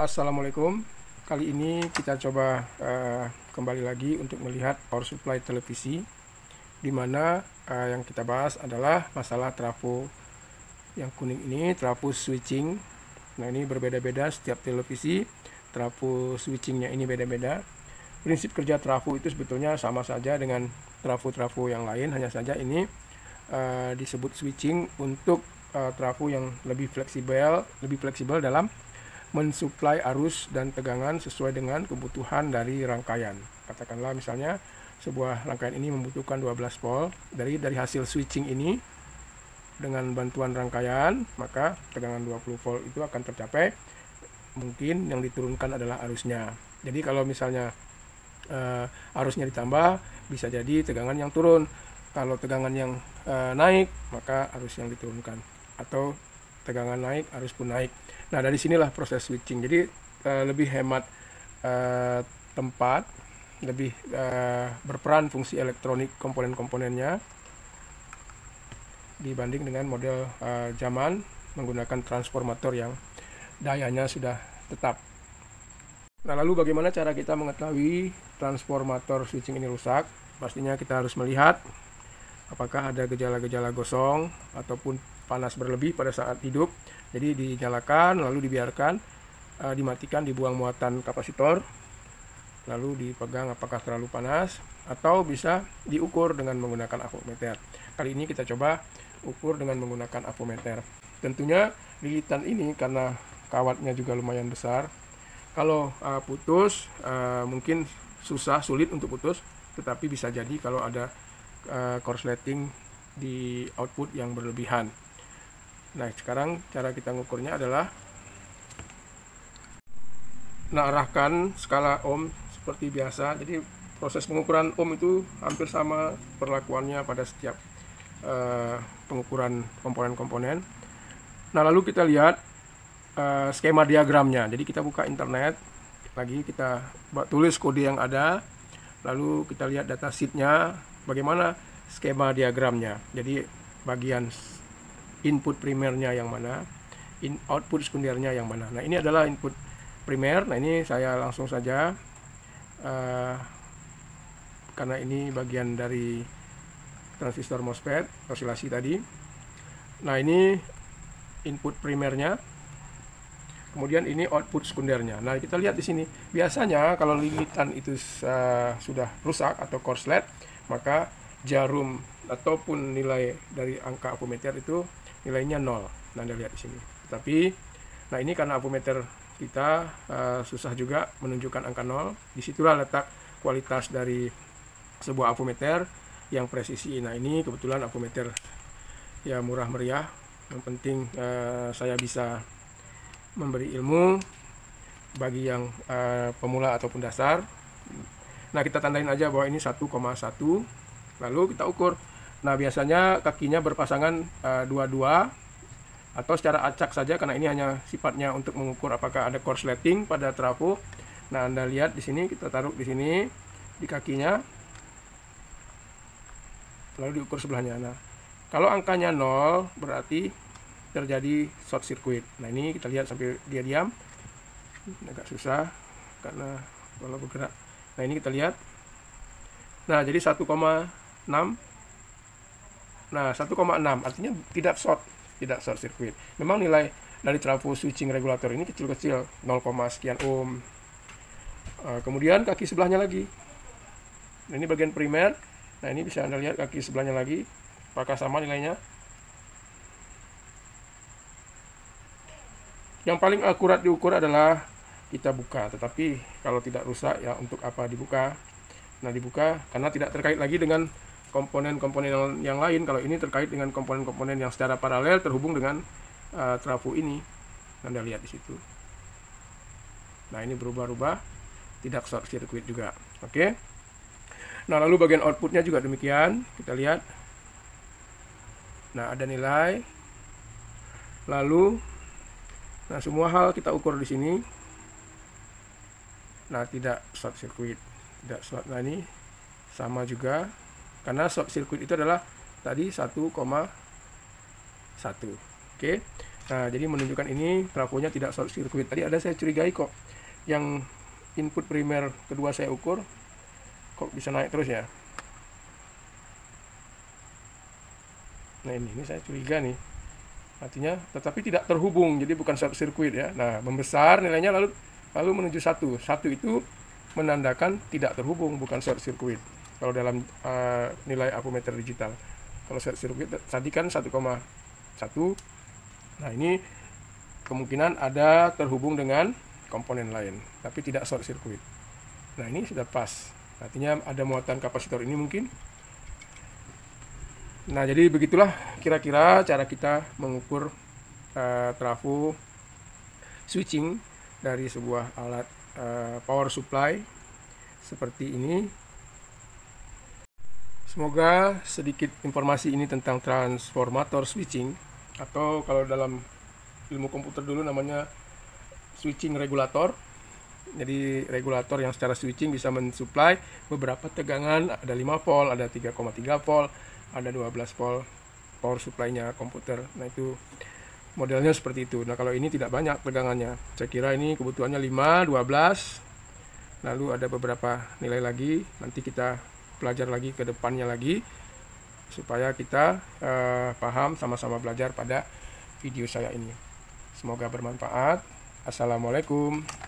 Assalamualaikum. Kali ini kita coba kembali lagi untuk melihat power supply televisi, di mana yang kita bahas adalah masalah trafo yang kuning ini, trafo switching. Nah, ini berbeda-beda setiap televisi, trafo switchingnya ini beda-beda. Prinsip kerja trafo itu sebetulnya sama saja dengan trafo-trafo yang lain, hanya saja ini disebut switching untuk trafo yang lebih fleksibel dalam mensuplai arus dan tegangan sesuai dengan kebutuhan dari rangkaian. Katakanlah misalnya sebuah rangkaian ini membutuhkan 12 volt, dari hasil switching ini dengan bantuan rangkaian, maka tegangan 20 volt itu akan tercapai. Mungkin yang diturunkan adalah arusnya. Jadi kalau misalnya arusnya ditambah, bisa jadi tegangan yang turun. Kalau tegangan yang naik, maka arus yang diturunkan. Atau tegangan naik, arus pun naik. Nah, dari sinilah proses switching. Jadi lebih hemat tempat, lebih berperan fungsi elektronik komponen-komponennya dibanding dengan model zaman menggunakan transformator yang dayanya sudah tetap. Nah, lalu bagaimana cara kita mengetahui transformator switching ini rusak? Pastinya kita harus melihat apakah ada gejala-gejala gosong ataupun panas berlebih pada saat hidup. Jadi dinyalakan, lalu dibiarkan, dimatikan, dibuang muatan kapasitor, lalu dipegang apakah terlalu panas, atau bisa diukur dengan menggunakan avometer. Kali ini kita coba ukur dengan menggunakan avometer. Tentunya lilitan ini karena kawatnya juga lumayan besar, kalau putus mungkin sulit untuk putus, tetapi bisa jadi kalau ada korsleting di output yang berlebihan. Nah, sekarang cara kita mengukurnya adalah arahkan skala ohm seperti biasa. Jadi proses pengukuran ohm itu hampir sama perlakuannya pada setiap pengukuran komponen-komponen. Nah, lalu kita lihat skema diagramnya. Jadi kita buka internet, lagi kita tulis kode yang ada, lalu kita lihat datasheetnya, bagaimana skema diagramnya. Jadi bagian input primernya yang mana, output sekundernya yang mana. Nah, ini adalah input primer. Nah, ini saya langsung saja karena ini bagian dari transistor MOSFET osilasi tadi. Nah, ini input primernya, kemudian ini output sekundernya. Nah, kita lihat di sini. Biasanya kalau lilitan itu sudah rusak atau korslet, maka jarum ataupun nilai dari angka avometer itu nilainya 0. Nah, Anda lihat di sini. Tapi, nah ini karena avometer kita susah juga menunjukkan angka 0. Disitulah letak kualitas dari sebuah avometer yang presisi. Nah, ini kebetulan avometer ya murah meriah. Yang penting saya bisa memberi ilmu bagi yang pemula ataupun dasar. Nah, kita tandain aja bahwa ini 1,1. Lalu kita ukur. Nah, biasanya kakinya berpasangan 22 atau secara acak saja, karena ini hanya sifatnya untuk mengukur apakah ada korsleting pada trafo. Nah, Anda lihat di sini, kita taruh di sini di kakinya, lalu diukur sebelahnya. Nah, kalau angkanya 0 berarti terjadi short circuit. Nah, ini kita lihat sampai dia diam. Agak susah karena kalau bergerak. Nah, ini kita lihat. Nah, jadi 1,6. Nah, 1,6 artinya tidak short circuit. Memang nilai dari trafo switching regulator ini kecil-kecil, 0, sekian ohm. Kemudian kaki sebelahnya lagi. Nah, ini bagian primer. Nah, ini bisa Anda lihat kaki sebelahnya lagi. Apakah sama nilainya? Yang paling akurat diukur adalah kita buka. Tetapi kalau tidak rusak, ya untuk apa dibuka? Nah, dibuka karena tidak terkait lagi dengan komponen-komponen yang lain. Kalau ini terkait dengan komponen-komponen yang secara paralel terhubung dengan trafo ini. Anda lihat di situ. Nah, ini berubah-ubah, tidak short circuit juga. Oke. Nah, lalu bagian outputnya juga demikian. Kita lihat. Nah, ada nilai. Lalu, nah semua hal kita ukur di sini. Nah, tidak short circuit, tidak short. Nah, ini sama juga. Karena short circuit itu adalah tadi 1,1. Oke. Nah, jadi menunjukkan ini trafonya tidak short circuit. Tadi ada saya curigai kok, yang input primer kedua saya ukur, kok bisa naik terus ya. Nah ini saya curiga nih, artinya tetapi tidak terhubung, jadi bukan short circuit ya. Nah, membesar nilainya lalu menuju 1 itu menandakan tidak terhubung, bukan short circuit kalau dalam nilai ampermeter digital. Kalau short circuit tadi kan 1,1. Nah, ini kemungkinan ada terhubung dengan komponen lain, tapi tidak short circuit. Nah, ini sudah pas, artinya ada muatan kapasitor ini mungkin. Nah, jadi begitulah kira-kira cara kita mengukur trafo switching dari sebuah alat power supply seperti ini. Semoga sedikit informasi ini tentang transformator switching, atau kalau dalam ilmu komputer dulu namanya switching regulator. Jadi regulator yang secara switching bisa mensuplai beberapa tegangan, ada 5 volt, ada 3,3 volt, ada 12 volt power supply-nya komputer. Nah, itu modelnya seperti itu. Nah, kalau ini tidak banyak tegangannya. Saya kira ini kebutuhannya 5, 12. Lalu ada beberapa nilai lagi. Nanti kita belajar lagi ke depannya lagi, supaya kita paham, sama-sama belajar pada video saya ini. Semoga bermanfaat. Assalamualaikum.